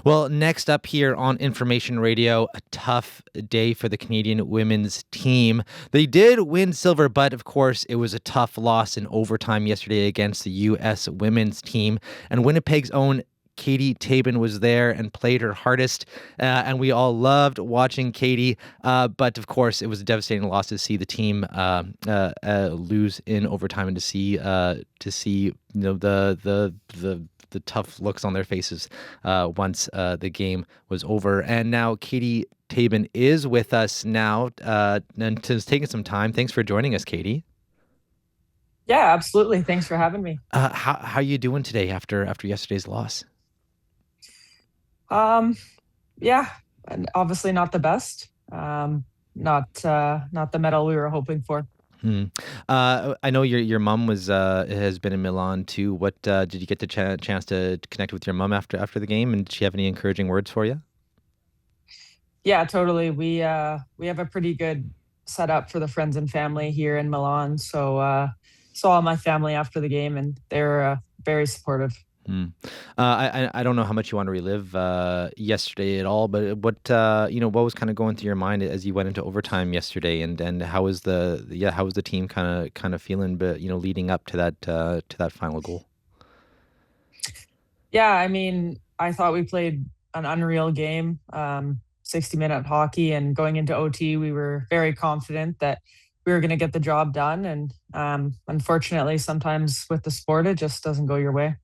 Well, next up here on Information Radio, a tough day for the Canadian women's team. They did win silver, but of course, it was a tough loss in overtime yesterday against the U.S. women's team. And Winnipeg's own Kati Tabin was there and played her hardest, and we all loved watching Kati. But of course, it was a devastating loss to see the team lose in overtime and to see the tough looks on their faces once the game was over. And now Kati Tabin is with us now and has taken some time. Thanks for joining us, Kati. Yeah, absolutely. Thanks for having me. How are you doing today after yesterday's loss? Yeah, and obviously not the best. Not the medal we were hoping for. I know your mom has been in Milan too. What did you get the chance to connect with your mom after the game? And did she have any encouraging words for you? Yeah, totally. We have a pretty good setup for the friends and family here in Milan. So saw my family after the game, and they're very supportive. Hmm. I don't know how much you want to relive yesterday at all, but what was kind of going through your mind as you went into overtime yesterday, and how was the team kind of feeling, but leading up to that final goal? Yeah, I mean, I thought we played an unreal game, 60-minute hockey, and going into OT, we were very confident that we were going to get the job done. And unfortunately, sometimes with the sport, it just doesn't go your way.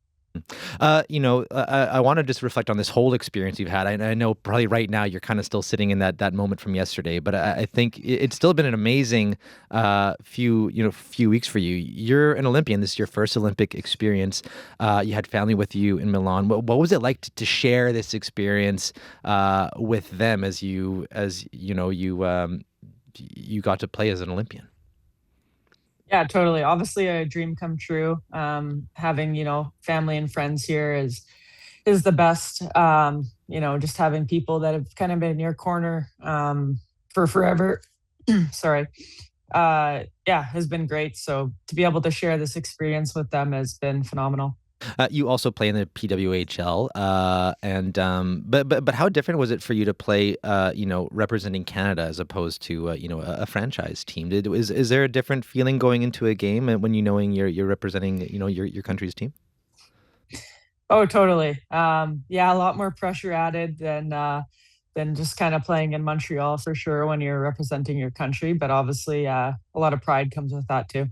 I want to just reflect on this whole experience you've had. I know probably right now you're kind of still sitting in that moment from yesterday, but I think it's still been an amazing few weeks for you. You're an Olympian. This is your first Olympic experience. You had family with you in Milan. What was it like to share this experience with them as you got to play as an Olympian? Yeah, totally. Obviously, a dream come true. Having family and friends here is the best. Just having people that have kind of been in your corner for forever. Sorry. Yeah, has been great. So to be able to share this experience with them has been phenomenal. You also play in the PWHL, and but how different was it for you to play, representing Canada as opposed to a franchise team? Is there a different feeling going into a game when knowing you're representing your country's team? Oh, totally. Yeah, a lot more pressure added than just kind of playing in Montreal for sure when you're representing your country. But obviously, a lot of pride comes with that too.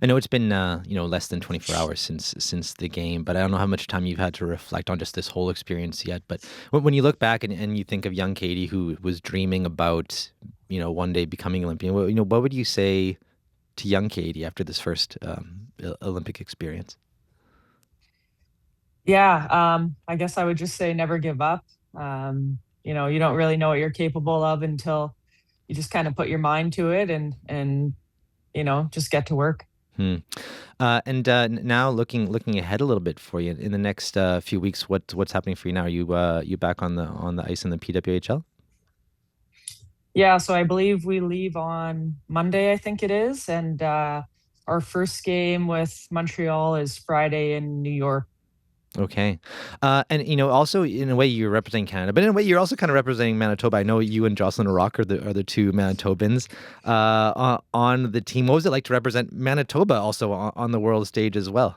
I know it's been less than 24 hours since the game, but I don't know how much time you've had to reflect on just this whole experience yet. But when you look back and you think of young Kati who was dreaming about one day becoming Olympian, what would you say to young Kati after this first Olympic experience? Yeah, I guess I would just say never give up. You don't really know what you're capable of until you just kind of put your mind to it and just get to work. Hmm. And now looking ahead a little bit for you in the next few weeks, what's happening for you now? Are you back on the ice in the PWHL? Yeah, so I believe we leave on Monday, I think it is, and our first game with Montreal is Friday in New York. Okay. And also in a way you're representing Canada, but in a way you're also kind of representing Manitoba. I know you and Jocelyn Rock are the two Manitobans on the team. What was it like to represent Manitoba also on the world stage as well?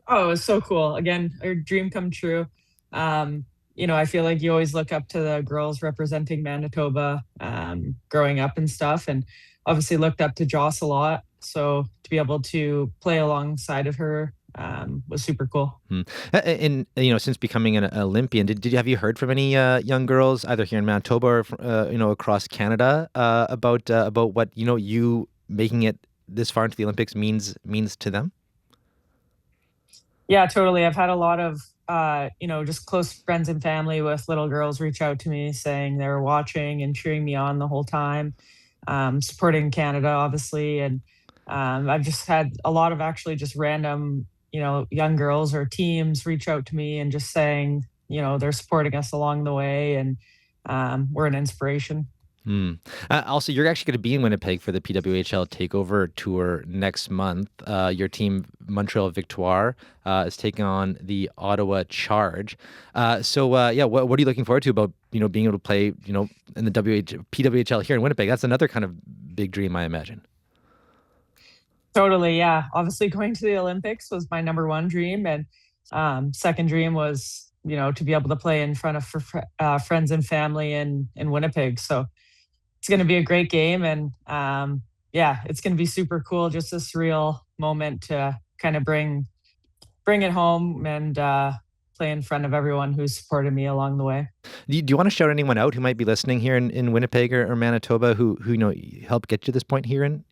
Oh, it was so cool. Again, a dream come true. I feel like you always look up to the girls representing Manitoba growing up and stuff, and obviously looked up to Joss a lot. So to be able to play alongside of her was super cool. Hmm. And since becoming an Olympian, have you heard from any young girls either here in Manitoba or across Canada about what you making it this far into the Olympics means to them? Yeah, totally. I've had a lot of just close friends and family with little girls reach out to me saying they were watching and cheering me on the whole time, supporting Canada, obviously. And I've just had a lot of actually just random, young girls or teams reach out to me and just saying, they're supporting us along the way and we're an inspiration. Hmm. Also, you're actually going to be in Winnipeg for the PWHL Takeover Tour next month. Your team, Montreal Victoire, is taking on the Ottawa Charge. Yeah, what are you looking forward to about being able to play in the PWHL here in Winnipeg? That's another kind of big dream, I imagine. Totally, yeah. Obviously, going to the Olympics was my number one dream, and second dream was to be able to play in front of friends and family in Winnipeg. So it's going to be a great game, and yeah, it's going to be super cool. Just a surreal moment to kind of bring it home and play in front of everyone who supported me along the way. Do you want to shout anyone out who might be listening here in Winnipeg or Manitoba who helped get you to this point here in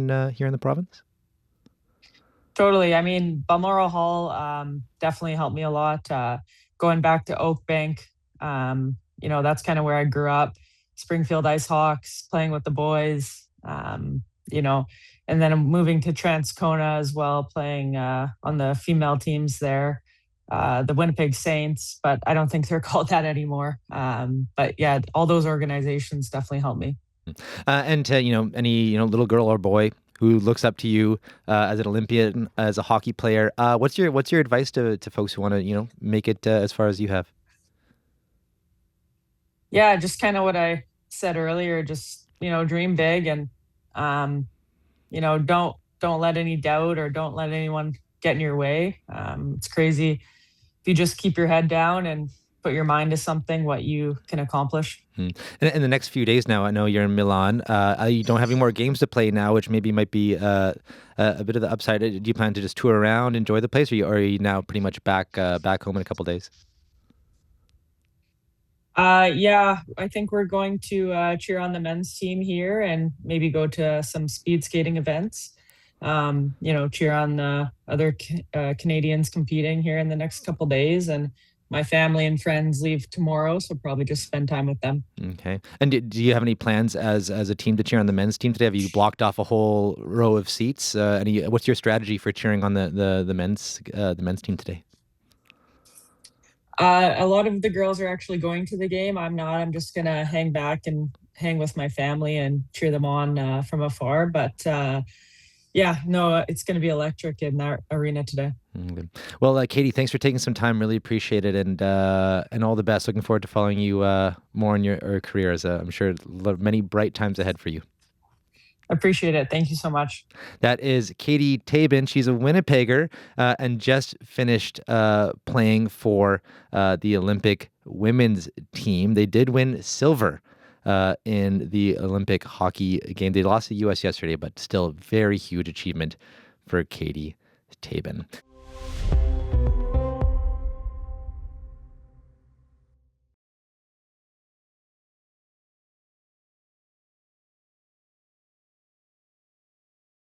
the province? Totally. I mean, Balmoral Hall definitely helped me a lot. Going back to Oak Bank, that's kind of where I grew up. Springfield Ice Hawks, playing with the boys, you know, and then I'm moving to Transcona as well, playing on the female teams there, the Winnipeg Saints, but I don't think they're called that anymore. But yeah, all those organizations definitely helped me. And to any little girl or boy who looks up to you as an Olympian, as a hockey player, what's your advice to folks who want to make it as far as you have? Yeah, just kind of what I said earlier, just, dream big and, um, don't let any doubt or don't let anyone get in your way. It's crazy if you just keep your head down and put your mind to something, what you can accomplish. Hmm. In the next few days now, I know you're in Milan. You don't have any more games to play now, which maybe might be a bit of the upside. Do you plan to just tour around, enjoy the place, or are you now pretty much back home in a couple days? Yeah, I think we're going to cheer on the men's team here and maybe go to some speed skating events. Cheer on the other Canadians competing here in the next couple days. And my family and friends leave tomorrow, so probably just spend time with them. Okay. And do you have any plans as a team to cheer on the men's team today? Have you blocked off a whole row of seats? What's your strategy for cheering on the men's team today? A lot of the girls are actually going to the game. I'm not. I'm just gonna hang back and hang with my family and cheer them on from afar. But yeah, no, it's gonna be electric in that arena today. Good. Well, Katie, thanks for taking some time. Really appreciate it, and all the best. Looking forward to following you more in your career. As I'm sure many bright times ahead for you. Appreciate it. Thank you so much. That is Kati Tabin. She's a Winnipegger and just finished playing for the Olympic women's team. They did win silver in the Olympic hockey game. They lost to the U.S. yesterday, but still very huge achievement for Kati Tabin.